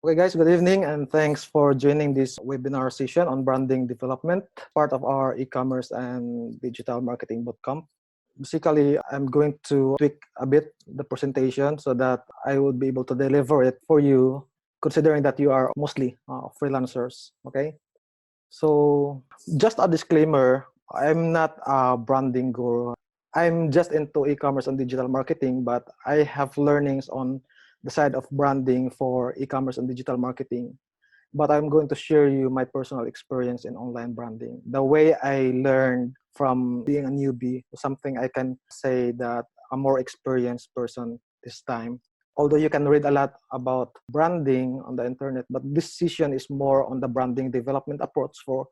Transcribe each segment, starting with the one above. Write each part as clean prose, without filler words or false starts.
Okay, guys, good evening, and thanks for joining this webinar session on branding development, part of our e-commerce and digital marketing bootcamp. Basically, I'm going to tweak a bit the presentation so that I will be able to deliver it for you, considering that you are mostly freelancers. Okay, so just a disclaimer: I'm not a branding guru. I'm just into e-commerce and digital marketing, but I have learnings on the side of branding for e-commerce and digital marketing. But I'm going to share you my personal experience in online branding. The way I learned from being a newbie, something I can say that a more experienced person this time. Although you can read a lot about branding on the internet, but this session is more on the branding development approach for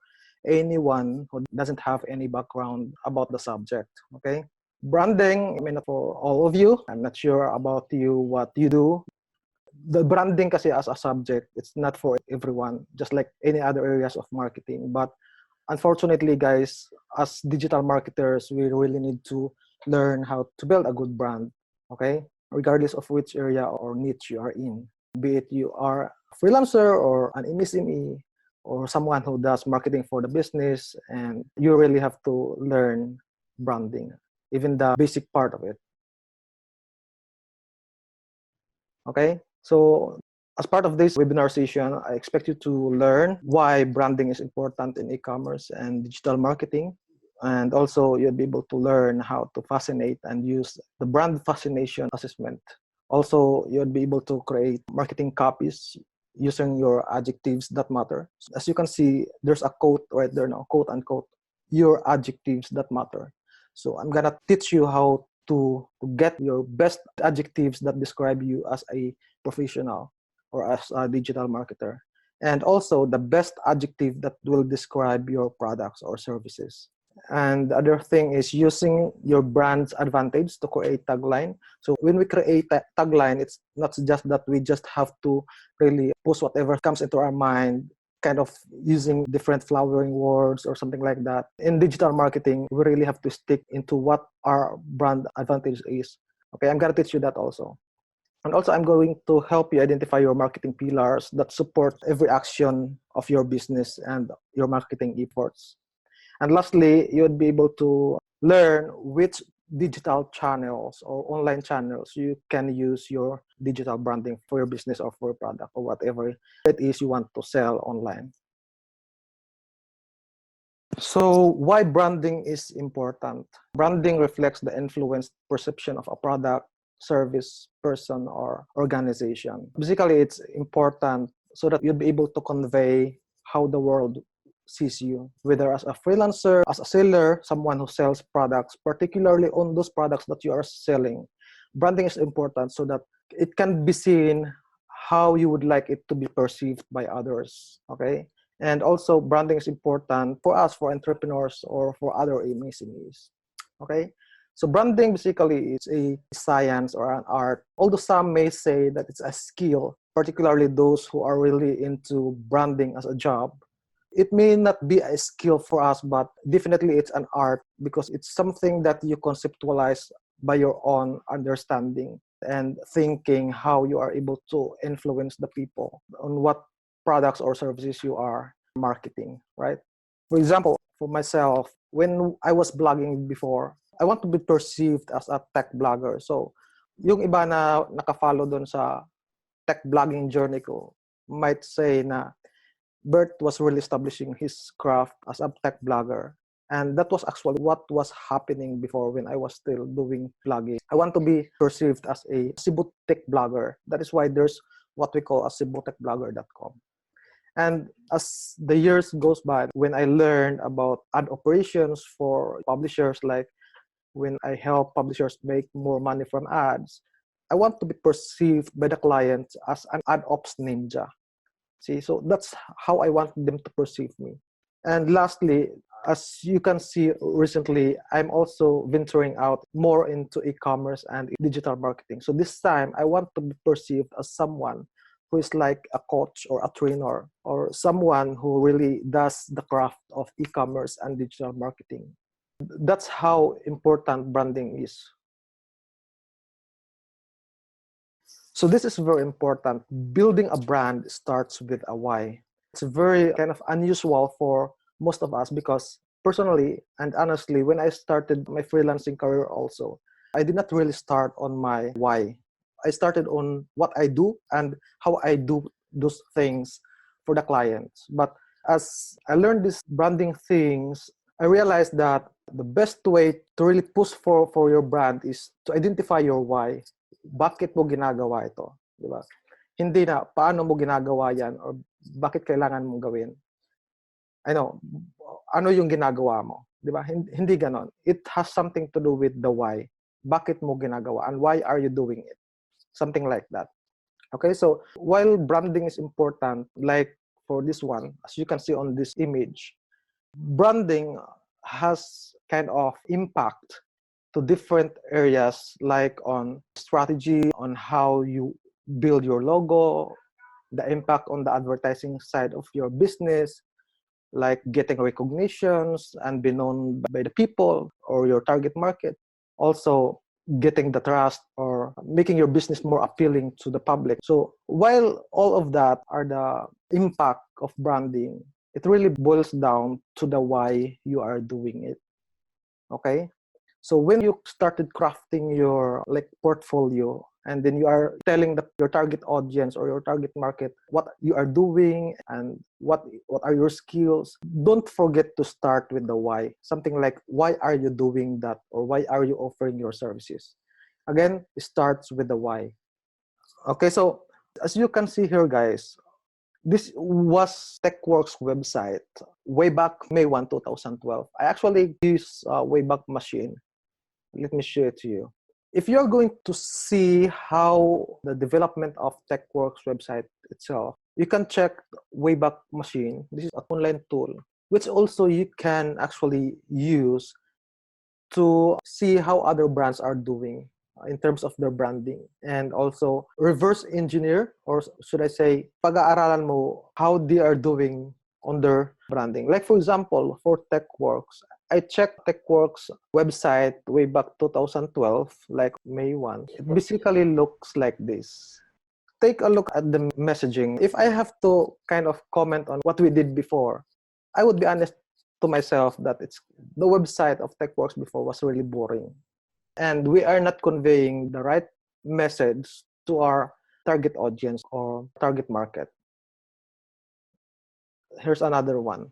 anyone who doesn't have any background about the subject. Okay, branding, I mean, for all of you, I'm not sure about you what you do. The branding kasi as a subject, it's not for everyone, just like any other areas of marketing. But unfortunately, guys, as digital marketers, we really need to learn how to build a good brand. Okay, regardless of which area or niche you are in, be it you are a freelancer or an MSME or someone who does marketing for the business, and you really have to learn branding, even the basic part of it. Okay, so as part of this webinar session, I expect you to learn why branding is important in e-commerce and digital marketing. And also you'll be able to learn how to fascinate and use the Brandfascination assessment. Also, you'll be able to create marketing copies using your adjectives that matter. As you can see, there's a quote right there now, quote unquote, your adjectives that matter. So I'm gonna teach you how to get your best adjectives that describe you as a professional or as a digital marketer. And also the best adjective that will describe your products or services. And the other thing is using your brand's advantage to create tagline. So when we create a tagline, it's not just that we just have to really post whatever comes into our mind, kind of using different flowering words or something like that. In digital marketing, we really have to stick into what our brand advantage is. Okay, I'm going to teach you that also. And also, I'm going to help you identify your marketing pillars that support every action of your business and your marketing efforts. And lastly, you would be able to learn which digital channels or online channels you can use your digital branding for your business or for your product or whatever it is you want to sell online. So why branding is important? Branding reflects the influence perception of a product, service, person, or organization. Basically, it's important so that you'll be able to convey how the world sees you, whether as a freelancer, as a seller, someone who sells products, particularly on those products that you are selling. Branding is important so that it can be seen how you would like it to be perceived by others. Okay, and also branding is important for us, for entrepreneurs or for other MSMEs. Okay, so branding basically is a science or an art, although some may say that it's a skill, particularly those who are really into branding as a job. It may not be a skill for us, but definitely it's an art because it's something that you conceptualize by your own understanding and thinking how you are able to influence the people on what products or services you are marketing, right? For example, for myself, when I was blogging before, I want to be perceived as a tech blogger. So, yung iba na nakafollow doon sa tech blogging journey ko might say na Bert was really establishing his craft as a tech blogger. And that was actually what was happening before when I was still doing blogging. I want to be perceived as a Cebu tech blogger. That is why there's what we call a cebutechblogger.com. And as the years goes by, when I learned about ad operations for publishers, like when I help publishers make more money from ads, I want to be perceived by the clients as an ad ops ninja. See, so that's how I want them to perceive me. And lastly, as you can see recently, I'm also venturing out more into e-commerce and digital marketing. So this time, I want to be perceived as someone who is like a coach or a trainer or someone who really does the craft of e-commerce and digital marketing. That's how important branding is. So this is very important. Building a brand starts with a why. It's very kind of unusual for most of us because personally and honestly, when I started my freelancing career also, I did not really start on my why. I started on what I do and how I do those things for the clients. But as I learned these branding things, I realized that the best way to really push for your brand is to identify your why. Bakit mo ginagawa ito? Di ba? Hindi na paano mo ginagawa yan or bakit kailangan mong gawin. I know, ano yung ginagawa mo? Di ba? Hindi ganon. It has something to do with the why. Bakit mo ginagawa and why are you doing it? Something like that. Okay, so while branding is important, like for this one, as you can see on this image, branding has kind of impact to different areas, like on strategy, on how you build your logo, the impact on the advertising side of your business, like getting recognitions and be known by the people or your target market. Also, getting the trust or making your business more appealing to the public. So while all of that are the impact of branding, it really boils down to the why you are doing it. Okay? So when you started crafting your portfolio, and then you are telling your target audience or your target market what you are doing and what are your skills, don't forget to start with the why. Something like, why are you doing that, or why are you offering your services? Again, it starts with the why. Okay, so as you can see here, guys, this was TechWorks website way back May 1, 2012. I actually use Wayback Machine. Let me show it to you. If you're going to see how the development of TechWorks website itself, you can check Wayback Machine. This is an online tool, which also you can actually use to see how other brands are doing in terms of their branding, and also reverse engineer, or should I say, pag-aaralan mo how they are doing on their branding. Like for example, for TechWorks, I checked TechWorks website way back 2012, like May 1. It basically looks like this. Take a look at the messaging. If I have to kind of comment on what we did before, I would be honest to myself that the website of TechWorks before was really boring. And we are not conveying the right message to our target audience or target market. Here's another one.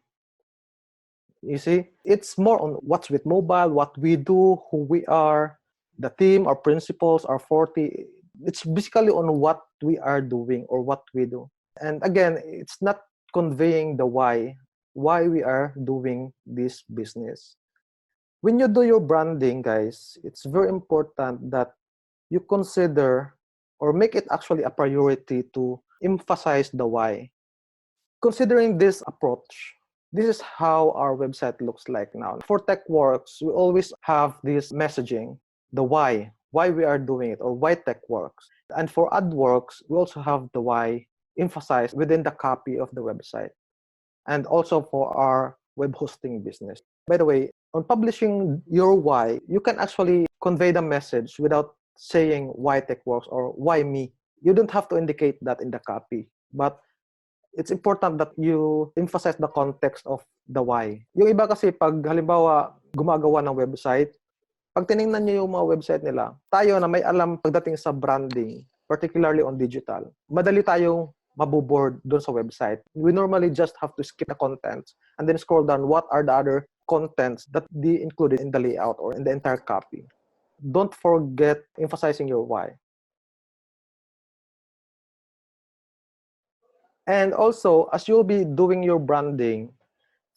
You see, it's more on what's with mobile, what we do, who we are, the team, our principles, our 40. It's basically on what we are doing or what we do. And again, it's not conveying the why we are doing this business. When you do your branding, guys, it's very important that you consider or make it actually a priority to emphasize the why. Considering this approach, this is how our website looks like now. For TechWorks, we always have this messaging, the why we are doing it, or why TechWorks. And for AdWorks, we also have the why emphasized within the copy of the website. And also for our web hosting business. By the way, on publishing your why, you can actually convey the message without saying why TechWorks or why me. You don't have to indicate that in the copy. But it's important that you emphasize the context of the why. Yung iba kasi pag halimbawa gumagawa ng website, pag tiningnan niyo yung mga website nila, tayo na may alam pagdating sa branding, particularly on digital, madali tayong maboboard doon sa website. We normally just have to skip the contents and then scroll down what are the other contents that they included in the layout or in the entire copy. Don't forget emphasizing your why. And also, as you'll be doing your branding,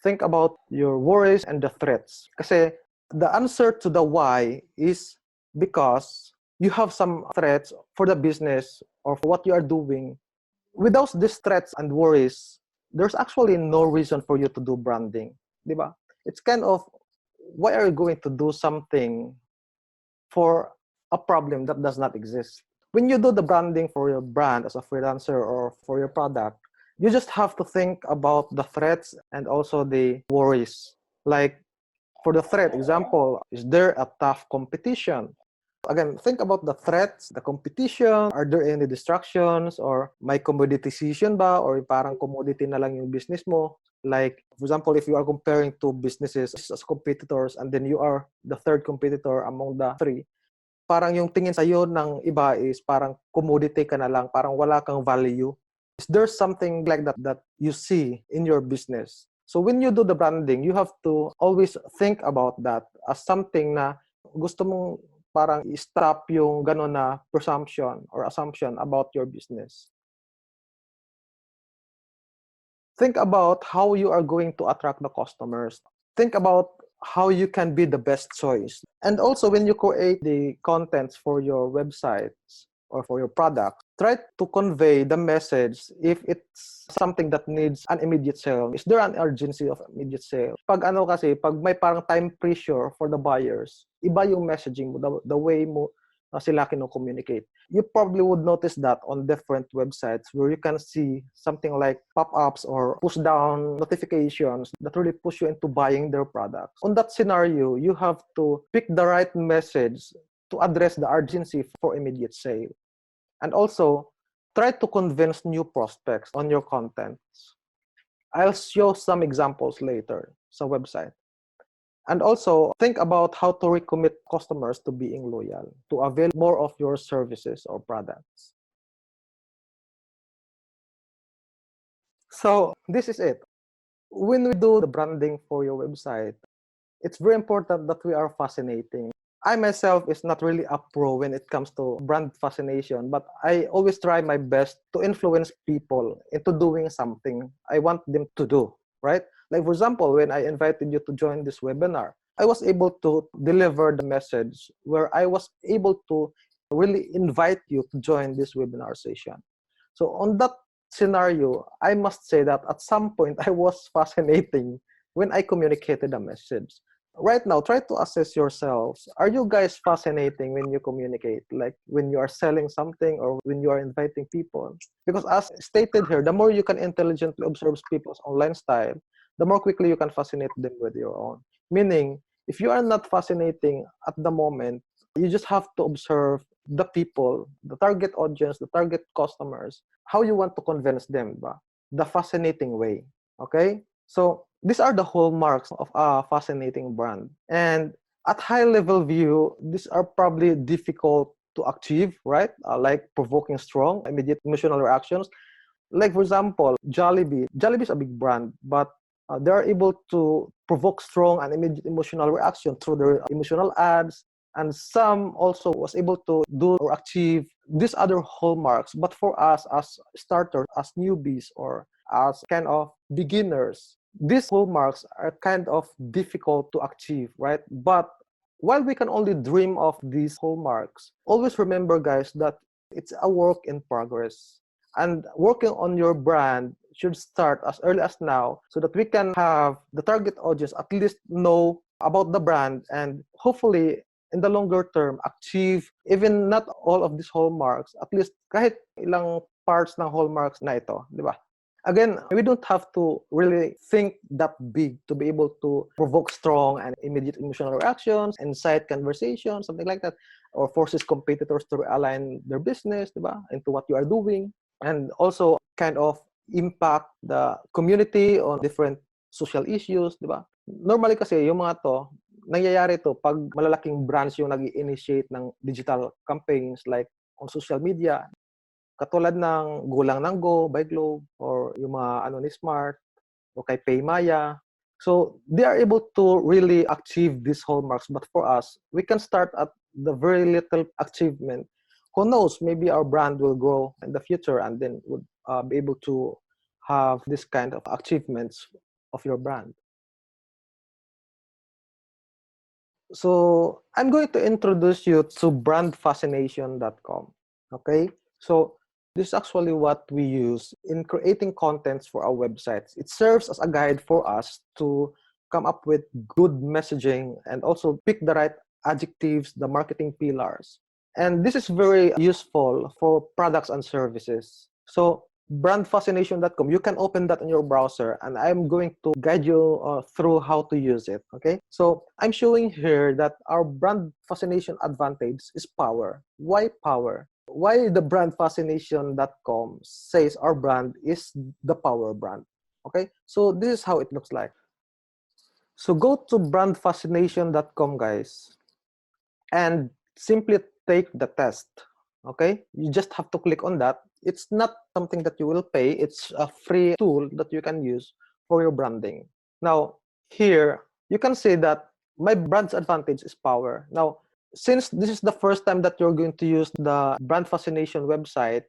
think about your worries and the threats. Kasi the answer to the why is because you have some threats for the business or for what you are doing. Without these threats and worries, there's actually no reason for you to do branding. Diba? It's kind of, why are you going to do something for a problem that does not exist? When you do the branding for your brand as a freelancer or for your product, you just have to think about the threats and also the worries. Like for the threat example, is there a tough competition? Again, think about the threats, the competition. Are there any distractions or may commoditization ba or parang commodity na lang yung business mo? Like, for example, if you are comparing two businesses as competitors and then you are the third competitor among the three, parang yung tingin sa'yo ng iba is parang commodity ka na lang, parang wala kang value. Is there something like that you see in your business? So when you do the branding, you have to always think about that as something na gusto mong parang i-stop yung gano'n na presumption or assumption about your business. Think about how you are going to attract the customers. Think about how you can be the best choice. And also, when you create the contents for your websites or for your product, try to convey the message if it's something that needs an immediate sale. Is there an urgency of immediate sale? Pag may parang time pressure for the buyers, iba yung messaging mo, the way mo sila kino-communicate. You probably would notice that on different websites where you can see something like pop-ups or push-down notifications that really push you into buying their products. On that scenario, you have to pick the right message to address the urgency for immediate sale. And also, try to convince new prospects on your contents. I'll show some examples later sa website. And also, think about how to recommit customers to being loyal, to avail more of your services or products. So, this is it. When we do the branding for your website, it's very important that we are fascinating. I myself is not really a pro when it comes to brand fascination, but I always try my best to influence people into doing something I want them to do, right? Like, for example, when I invited you to join this webinar, I was able to deliver the message where I was able to really invite you to join this webinar session. So on that scenario, I must say that at some point I was fascinating when I communicated a message. Right now, try to assess yourselves. Are you guys fascinating when you communicate? Like when you are selling something or when you are inviting people? Because as stated here, the more you can intelligently observe people's online style, the more quickly you can fascinate them with your own. Meaning, if you are not fascinating at the moment, you just have to observe the people, the target audience, the target customers, how you want to convince them, ba? The fascinating way, okay? So these are the hallmarks of a fascinating brand. And at high level view, these are probably difficult to achieve, right? Like provoking strong, immediate emotional reactions. Like for example, Jollibee. Jollibee is a big brand, but they are able to provoke strong and immediate emotional reaction through their emotional ads. And some also was able to do or achieve these other hallmarks. But for us as starters, as newbies, or as kind of beginners, these hallmarks are kind of difficult to achieve, right? But while we can only dream of these hallmarks, always remember, guys, that it's a work in progress. And working on your brand should start as early as now so that we can have the target audience at least know about the brand and hopefully in the longer term achieve even not all of these hallmarks, at least kahit ilang parts ng hallmarks na ito, di ba? Again, we don't have to really think that big to be able to provoke strong and immediate emotional reactions, incite conversation, something like that, or forces competitors to realign their business, di ba, into what you are doing, and also kind of impact the community on different social issues, di ba? Normally kasi yung mga to, nangyayari to pag malalaking brands yung nag-initiate ng digital campaigns like on social media. Katulad ng Gulang ng Go by Globe or yung mga ano ni Smart o kay Paymaya. So they are able to really achieve these hallmarks. But for us, we can start at the very little achievement. Who knows, maybe our brand will grow in the future and then would be able to have this kind of achievements of your brand. So I'm going to introduce you to brandfascination.com. Okay? So this is actually what we use in creating contents for our websites. It serves as a guide for us to come up with good messaging and also pick the right adjectives, the marketing pillars. And this is very useful for products and services. So brandfascination.com. You can open that in your browser, and I'm going to guide you through how to use it. Okay, so I'm showing here that our brand fascination advantage is power. Why power? Why the brandfascination.com says our brand is the power brand. Okay, so this is how it looks like. So go to brandfascination.com, guys, and simply take the test. Okay, you just have to click on that. It's not something that you will pay. It's a free tool that you can use for your branding. Now here you can see that my brand's advantage is power. Now, since this is the first time that you're going to use the Brand Fascination website,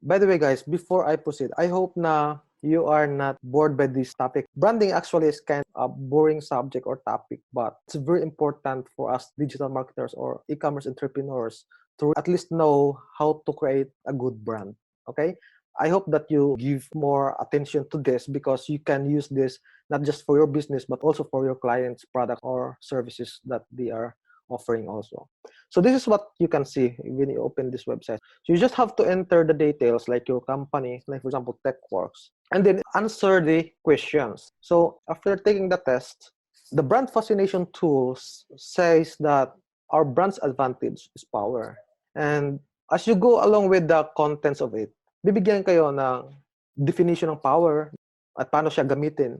by the way, guys, before I proceed, I hope na you are not bored by this topic. Branding actually is kind of a boring subject or topic, but it's very important for us digital marketers or e-commerce entrepreneurs to at least know how to create a good brand. Okay? I hope that you give more attention to this because you can use this not just for your business, but also for your clients' products or services that they are offering also. So this is what you can see when you open this website. So you just have to enter the details like your company, like for example, TechWorks, and then answer the questions. So after taking the test, the brand fascination tools says that our brand's advantage is power. And as you go along with the contents of it, bibigyan kayo ng definition ng power at paano siya gamitin.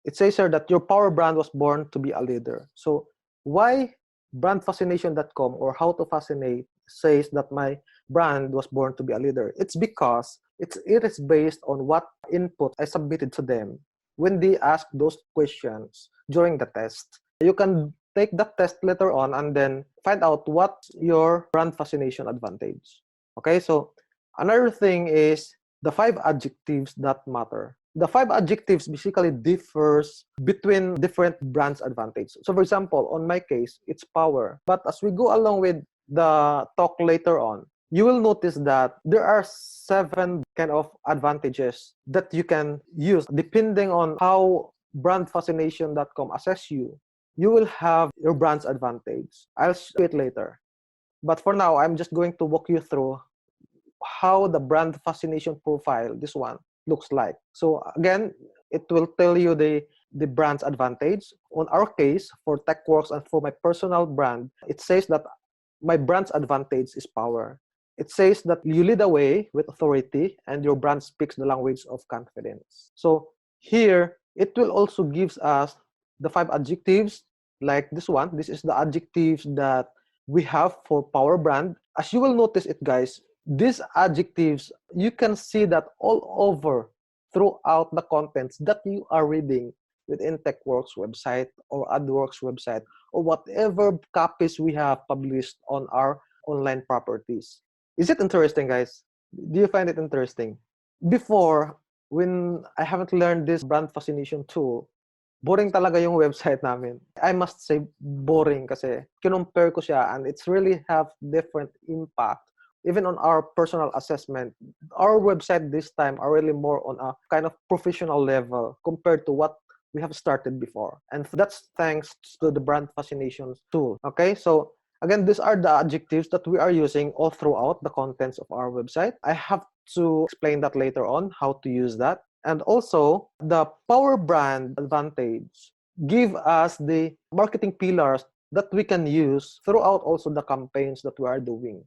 It says here that your power brand was born to be a leader. So why brandfascination.com or how to fascinate says that my brand was born to be a leader? It's because it is based on what input I submitted to them when they ask those questions during the test. You can take that test later on and then find out what's your brand fascination advantage. Okay, so another thing is the 5 adjectives that matter. The 5 adjectives basically differs between different brands' advantage. So for example, on my case, it's power. But as we go along with the talk later on, you will notice that there are 7 kind of advantages that you can use depending on how brandfascination.com assess you. You will have your brand's advantage. I'll show it later. But for now, I'm just going to walk you through how the brand fascination profile, this one, looks like. So again, it will tell you the brand's advantage. On our case, for TechWorks and for my personal brand, it says that my brand's advantage is power. It says that you lead the way with authority and your brand speaks the language of confidence. So here, it will also gives us the 5 adjectives like this one. This is the adjectives that we have for power brand. As you will notice it, guys, these adjectives, you can see that all over throughout the contents that you are reading within TechWorks website or AdWorks website or whatever copies we have published on our online properties. Is it interesting, guys? Do you find it interesting? Before, when I haven't learned this brand fascination tool, boring talaga yung website namin. I must say boring kasi kinumpare ko siya and it's really have different impact. Even on our personal assessment, our website this time are really more on a kind of professional level compared to what we have started before. And that's thanks to the brand fascination tool. Okay, so again, these are the adjectives that we are using all throughout the contents of our website. I have to explain that later on, how to use that. And also, the power brand advantage give us the marketing pillars that we can use throughout also the campaigns that we are doing,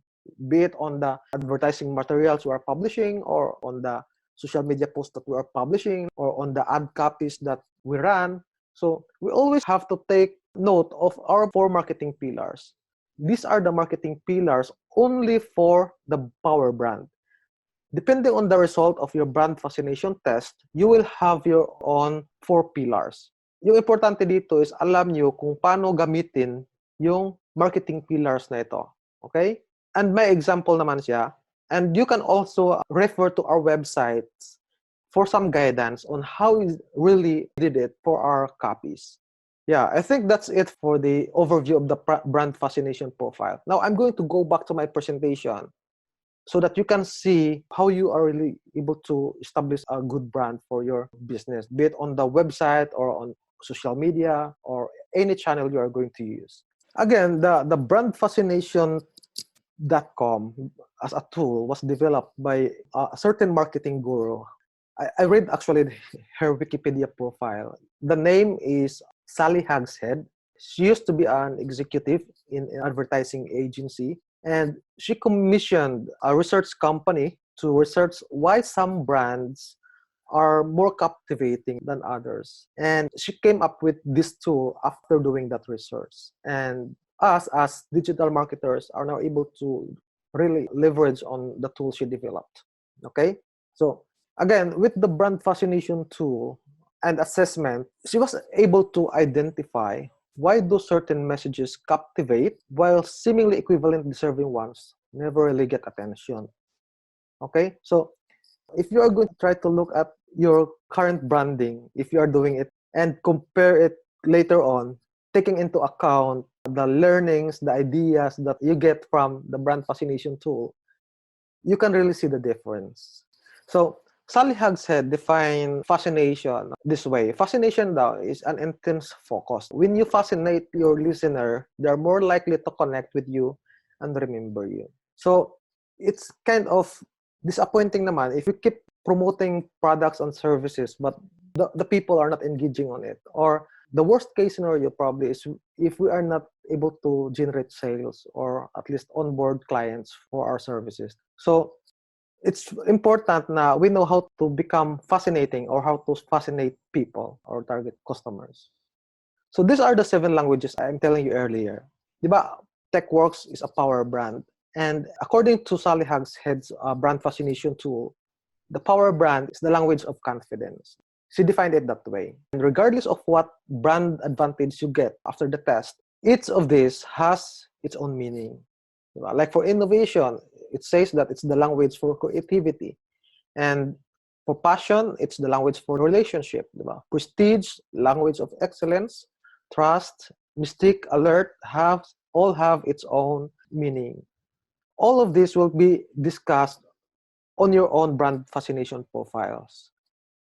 be it on the advertising materials we are publishing or on the social media posts that we are publishing or on the ad copies that we run. So we always have to take note of our 4 marketing pillars. These are the marketing pillars only for the power brand. Depending on the result of your brand fascination test, you will have your own 4 pillars. Yung importante dito is alam nyo kung paano gamitin yung marketing pillars na ito. Okay? And may example naman siya. And you can also refer to our websites for some guidance on how we really did it for our copies. Yeah, I think that's it for the overview of the brand fascination profile. Now, I'm going to go back to my presentation so that you can see how you are really able to establish a good brand for your business, be it on the website or on social media or any channel you are going to use. Again, the brand fascination .com as a tool was developed by a certain marketing guru. I read actually her Wikipedia profile. The name is Sally Hagshead. She used to be an executive in an advertising agency, and she commissioned a research company to research why some brands are more captivating than others. And she came up with this tool after doing that research. And us as digital marketers are now able to really leverage on the tool she developed. Okay? So again, with the Brandfascination tool and assessment, she was able to identify why do certain messages captivate while seemingly equivalent deserving ones never really get attention. Okay? So if you are going to try to look at your current branding, if you are doing it and compare it later on, taking into account the learnings, the ideas that you get from the Brandfascination tool, you can really see the difference. So Sally Hagshead defined fascination this way. Fascination now is an intense focus. When you fascinate your listener, they're more likely to connect with you and remember you. So it's kind of disappointing naman if you keep promoting products and services, but the people are not engaging on it. Or the worst case scenario probably is if we are not able to generate sales or at least onboard clients for our services. So it's important na we know how to become fascinating or how to fascinate people or target customers. So these are the 7 languages I'm telling you earlier. Diba, TechWorks is a power brand. And according to Sally Hagshead's Brandfascination tool, the power brand is the language of confidence. She defined it that way. And regardless of what brand advantage you get after the test, each of these has its own meaning. Like for innovation, it says that it's the language for creativity. And for passion, it's the language for relationship. Prestige, language of excellence. Trust, mystique, alert, all have its own meaning. All of this will be discussed on your own Brandfascination profiles.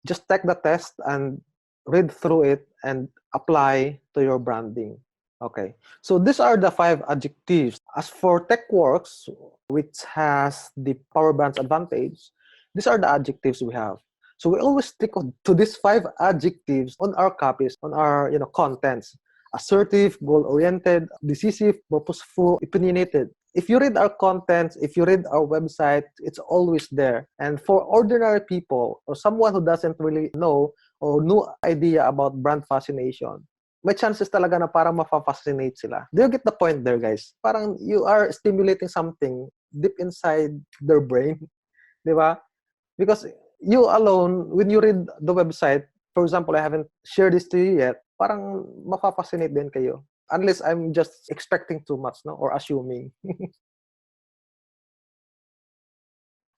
Just take the test and read through it and apply to your branding. Okay, so these are the 5 adjectives. As for TechWorks, which has the power brand's advantage, these are the adjectives we have. So we always stick to these 5 adjectives on our copies, on our contents. Assertive, goal-oriented, decisive, purposeful, opinionated. If you read our contents, if you read our website, it's always there. And for ordinary people or someone who doesn't really know or no idea about Brandfascination, may chances talaga na parang mapafascinate sila. Do you get the point there, guys? Parang you are stimulating something deep inside their brain. Di ba? Because you alone, when you read the website, for example, I haven't shared this to you yet, parang mapafascinate din kayo. Unless I'm just expecting too much, no? Or assuming.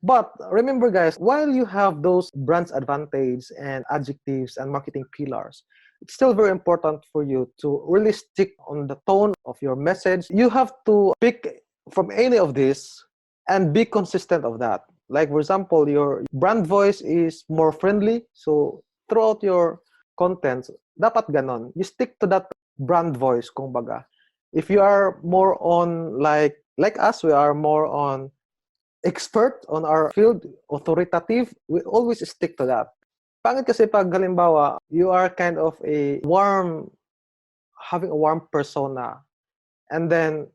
But remember, guys, while you have those brand's advantage and adjectives and marketing pillars, it's still very important for you to really stick on the tone of your message. You have to pick from any of this and be consistent of that. Like, for example, your brand voice is more friendly. So throughout your contents, dapat ganon. You stick to that brand voice, kumbaga. If you are more on like us, we are more on expert on our field, authoritative, we always stick to that. Pangit kasi pag halimbawa, you are kind of having a warm persona, and then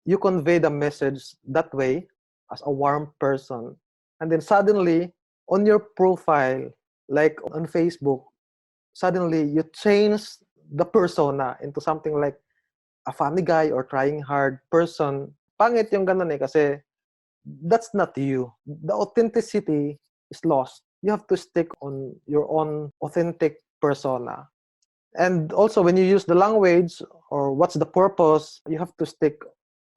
you convey the message that way as a warm person, and then suddenly on your profile, like on Facebook, suddenly you change the persona into something like a funny guy or trying hard person. Pangit yung ganun kasi that's not you. The authenticity is lost. You have to stick on your own authentic persona. And also, when you use the language or what's the purpose, you have to stick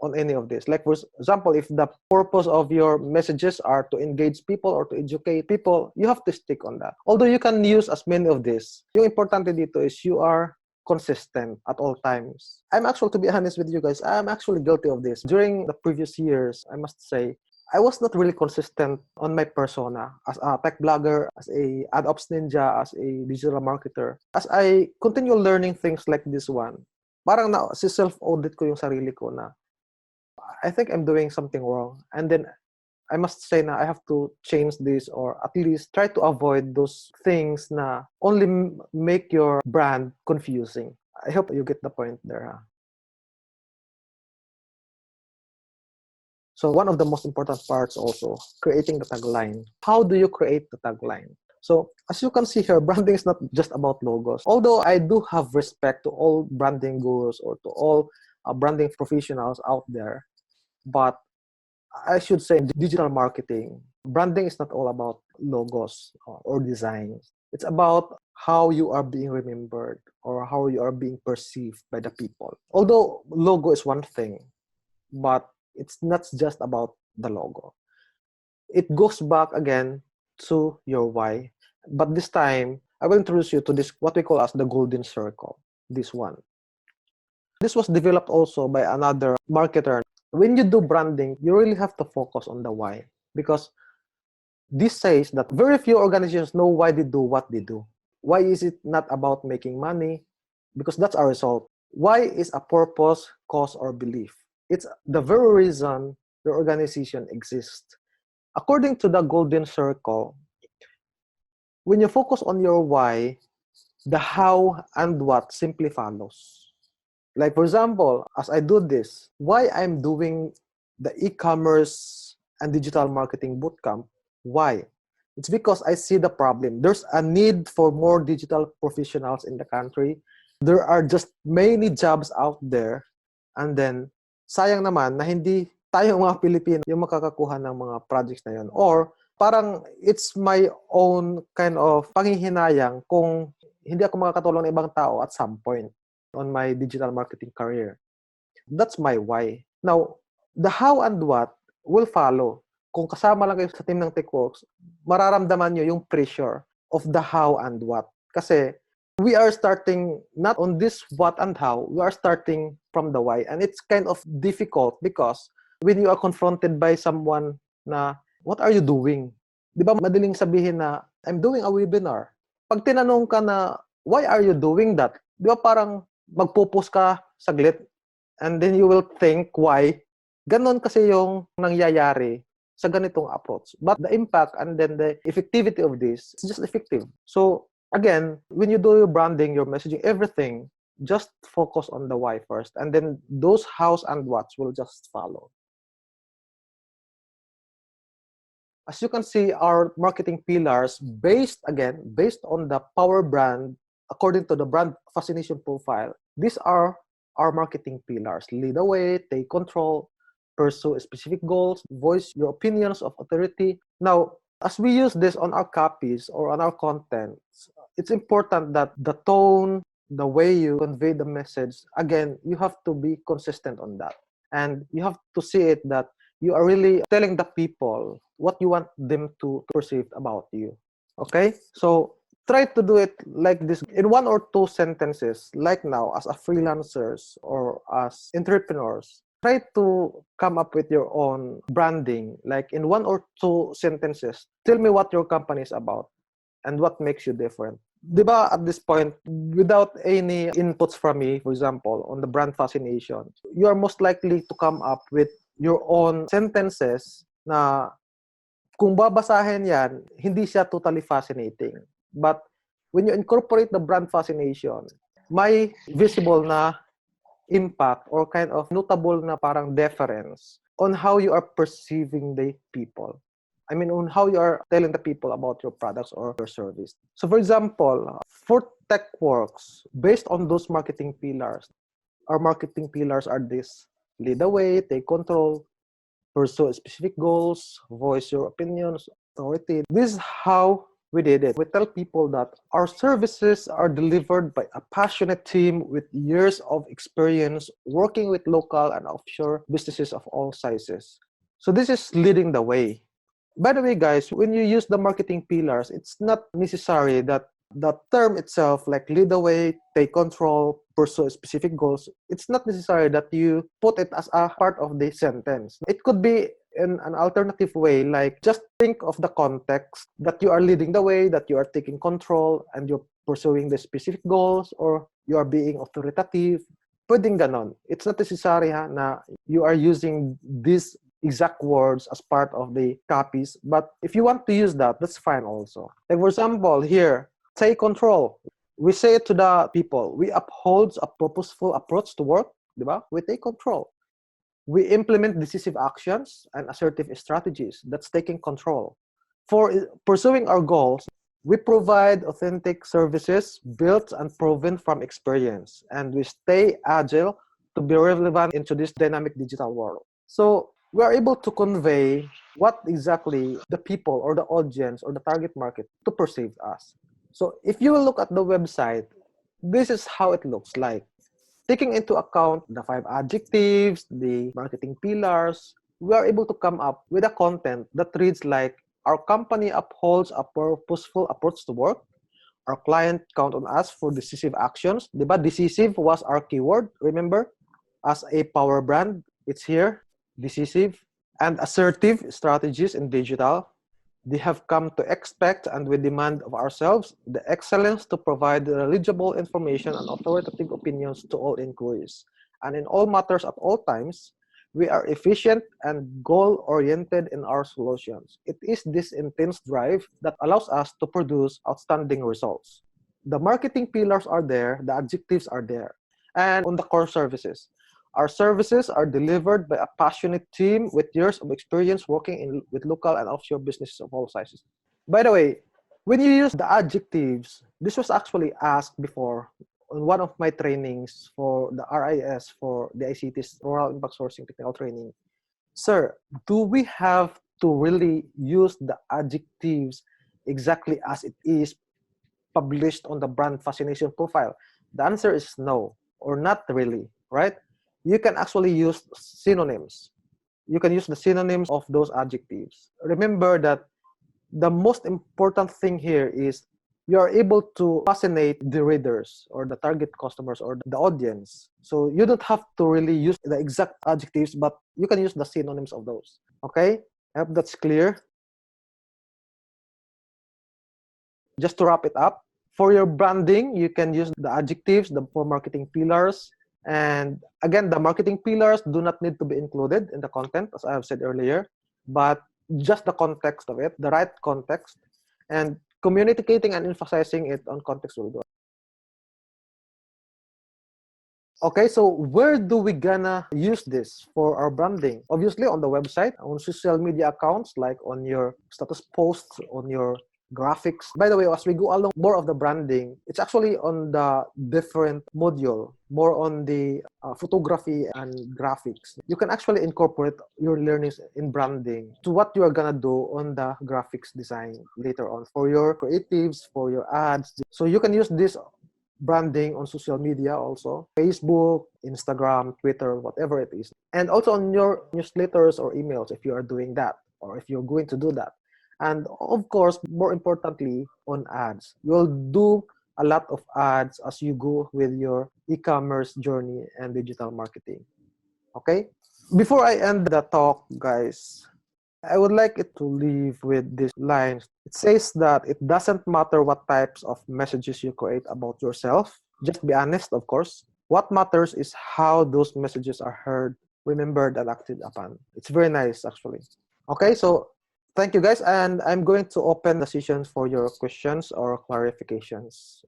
on any of this. Like, for example, if the purpose of your messages are to engage people or to educate people, you have to stick on that. Although you can use as many of this, yung importante dito is you are consistent at all times. I'm actually, to be honest with you guys, I'm actually guilty of this. During the previous years, I must say, I was not really consistent on my persona as a tech blogger, as a ad ops ninja, as a digital marketer. As I continue learning things like this one, parang na self-audit ko yung sarili ko na I think I'm doing something wrong. And then I must say na I have to change this, or at least try to avoid those things na only make your brand confusing. I hope you get the point there. Huh? So one of the most important parts also, creating the tagline. How do you create the tagline? So as you can see here, branding is not just about logos. Although I do have respect to all branding gurus or to all branding professionals out there, but I should say in digital marketing, branding is not all about logos or designs. It's about how you are being remembered or how you are being perceived by the people. Although logo is one thing, but it's not just about the logo. It goes back again to your why. But this time, I will introduce you to this, what we call as the golden circle, this one. This was developed also by another marketer. When you do branding, you really have to focus on the why, because this says that very few organizations know why they do what they do. Why is it not about making money? Because that's our result. Why is a purpose, cause, or belief? It's the very reason your organization exists. According to the golden circle, when you focus on your why, the how and what simply follows. Like for example, as I do this, why I'm doing the e-commerce and digital marketing bootcamp, why? It's because I see the problem. There's a need for more digital professionals in the country. There are just many jobs out there. And then, sayang naman na hindi tayo mga Pilipino yung makakakuha ng mga projects na yun. Or parang it's my own kind of panghihinayang kung hindi ako makakatulong ng ibang tao at some point on my digital marketing career. That's my why. Now, the how and what will follow. Kung kasama lang kayo sa team ng TechWorks, mararamdaman nyo yung pressure of the how and what. Kasi we are starting not on this what and how, we are starting from the why. And it's kind of difficult because when you are confronted by someone na, what are you doing? Di ba madaling sabihin na, I'm doing a webinar. Pag tinanong ka na, why are you doing that? Di ba parang magpo-post ka saglit and then you will think why. Ganon kasi yung nangyayari sa ganitong approach. But the impact and then the effectivity of this is just effective. So again, when you do your branding, your messaging, everything, just focus on the why first, and then those hows and whats will just follow. As you can see, our marketing pillars based on the power brand, according to the Brandfascination profile, these are our marketing pillars. Lead the way, take control, pursue specific goals, voice your opinions of authority. Now, as we use this on our copies or on our content, it's important that the tone, the way you convey the message, again, you have to be consistent on that. And you have to see it that you are really telling the people what you want them to perceive about you. Okay? So try to do it like this in 1 or 2 sentences, like now as a freelancers or as entrepreneurs. Try to come up with your own branding, like in 1 or 2 sentences. Tell me what your company is about and what makes you different. Diba at this point, without any inputs from me, for example, on the Brandfascination, you are most likely to come up with your own sentences na kung babasahin yan, hindi siya totally fascinating. But when you incorporate the Brandfascination, may visible na impact or kind of notable na parang difference on how you are perceiving the people. I mean, on how you are telling the people about your products or your service. So for example, for TechWorks, based on those marketing pillars, our marketing pillars are this: lead the way, take control, pursue specific goals, voice your opinions, authority. This is how we did it. We tell people that our services are delivered by a passionate team with years of experience working with local and offshore businesses of all sizes. So this is leading the way. By the way, guys, when you use the marketing pillars, it's not necessary that the term itself, like lead the way, take control, pursue specific goals, it's not necessary that you put it as a part of the sentence. It could be in an alternative way, like just think of the context that you are leading the way, that you are taking control, and you're pursuing the specific goals, or you are being authoritative. Pwedeng ganon. It's not necessary na you are using these exact words as part of the copies, but if you want to use that, that's fine also. Like for example, here, take control. We say it to the people, we uphold a purposeful approach to work, diba? We take control. We implement decisive actions and assertive strategies. That's taking control. For pursuing our goals, we provide authentic services built and proven from experience, and we stay agile to be relevant into this dynamic digital world. So we are able to convey what exactly the people or the audience or the target market to perceive us. So if you look at the website, this is how it looks like. Taking into account the 5 adjectives, the marketing pillars, we are able to come up with a content that reads like, our company upholds a purposeful approach to work. Our client count on us for decisive actions. Diba? Decisive was our keyword, remember? As a power brand, it's here, decisive. And assertive strategies in digital. They have come to expect and we demand of ourselves the excellence to provide reliable information and authoritative opinions to all inquiries. And in all matters at all times, we are efficient and goal-oriented in our solutions. It is this intense drive that allows us to produce outstanding results. The marketing pillars are there, the adjectives are there. And on the core services, our services are delivered by a passionate team with years of experience working with local and offshore businesses of all sizes. By the way, when you use the adjectives, this was actually asked before on one of my trainings for the RIS, for the ICT's Rural Impact Sourcing Technical Training. Sir, do we have to really use the adjectives exactly as it is published on the Brandfascination profile? The answer is no, or not really, right? You can actually use synonyms. You can use the synonyms of those adjectives. Remember that the most important thing here is you are able to fascinate the readers or the target customers or the audience. So you don't have to really use the exact adjectives, but you can use the synonyms of those. Okay? I hope that's clear. Just to wrap it up, for your branding, you can use the adjectives, the 4 marketing pillars. And again, the marketing pillars do not need to be included in the content, as I have said earlier, but just the context of it, the right context, and communicating and emphasizing it on context will do. Okay, so where do we gonna use this for our branding? Obviously on the website, on social media accounts, like on your status posts, on your graphics. By the way, as we go along more of the branding, it's actually on the different module, more on the photography and graphics. You can actually incorporate your learnings in branding to what you are gonna do on the graphics design later on for your creatives, for your ads. So you can use this branding on social media also, Facebook, Instagram, Twitter, whatever it is. And also on your newsletters or emails if you are doing that or if you're going to do that. And of course, more importantly, on ads. You'll do a lot of ads as you go with your e-commerce journey and digital marketing. Okay? Before I end the talk, guys, I would like it to leave with this line. It says that it doesn't matter what types of messages you create about yourself. Just be honest, of course. What matters is how those messages are heard, remembered, and acted upon. It's very nice, actually. Okay, so thank you, guys. And I'm going to open the session for your questions or clarifications.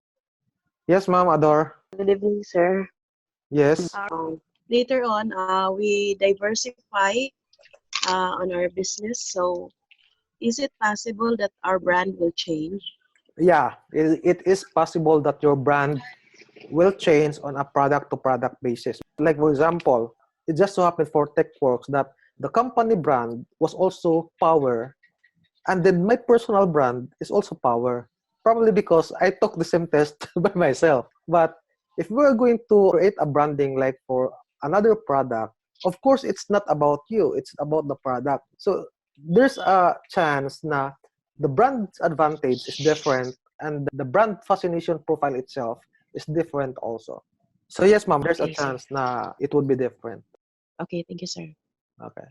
Yes, Ma'am Ador. Good evening, sir. Yes. Later on, we diversify on our business. So is it possible that our brand will change? Yeah, it is possible that your brand will change on a product-to-product basis. Like, for example, it just so happened for TechWorks that the company brand was also Power, and then my personal brand is also Power. Probably because I took the same test by myself. But if we're going to create a branding like for another product, of course, it's not about you. It's about the product. So there's a chance na the brand's advantage is different and the brand fascination profile itself is different also. So yes, ma'am, there's a Okay, sir. chance na it would be different. Okay, thank you, sir. Okay.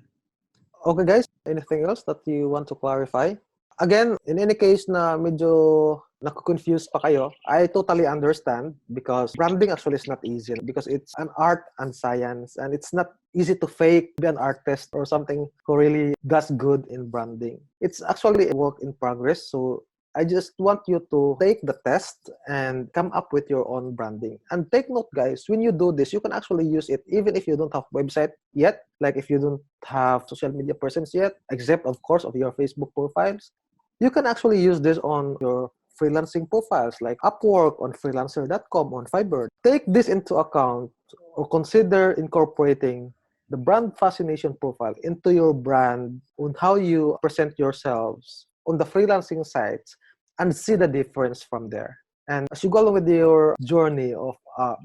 Okay, guys, anything else that you want to clarify? Again, in any case na medyo naku-confuse pa kayo, I totally understand because branding actually is not easy because it's an art and science and it's not easy to fake be an artist or something who really does good in branding. It's actually a work in progress. So I just want you to take the test and come up with your own branding. And take note, guys, when you do this, you can actually use it even if you don't have website yet, like if you don't have social media presence yet, except, of course, of your Facebook profiles. You can actually use this on your freelancing profiles like Upwork, on freelancer.com, on Fiverr. Take this into account or consider incorporating the Brandfascination profile into your brand on how you present yourselves on the freelancing sites and see the difference from there. And as you go along with your journey of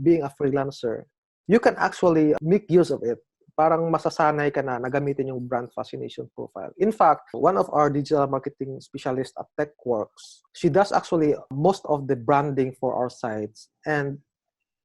being a freelancer, you can actually make use of it. Parang masasanay ka na gamitin yung Brandfascination profile. In fact, one of our digital marketing specialists at TechWorks, she does actually most of the branding for our sites. And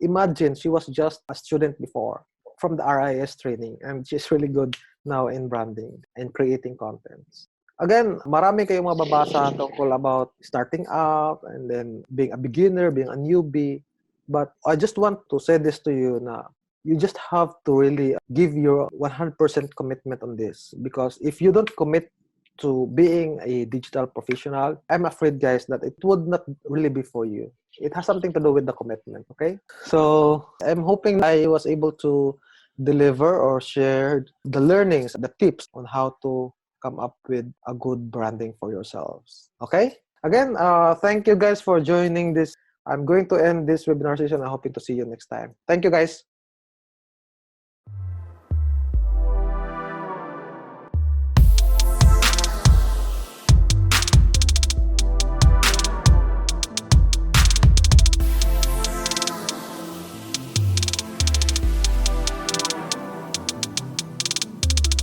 imagine, she was just a student before from the RIS training, and she's really good now in branding and creating contents. Again, marami kayong mababasa tungkol about starting up and then being a beginner, being a newbie. But I just want to say this to you na you just have to really give your 100% commitment on this. Because if you don't commit to being a digital professional, I'm afraid, guys, that it would not really be for you. It has something to do with the commitment, okay? So I'm hoping I was able to deliver or share the learnings, the tips on how to come up with a good branding for yourselves. Okay? Again, thank you guys for joining this. I'm going to end this webinar session. I'm hoping to see you next time. Thank you, guys.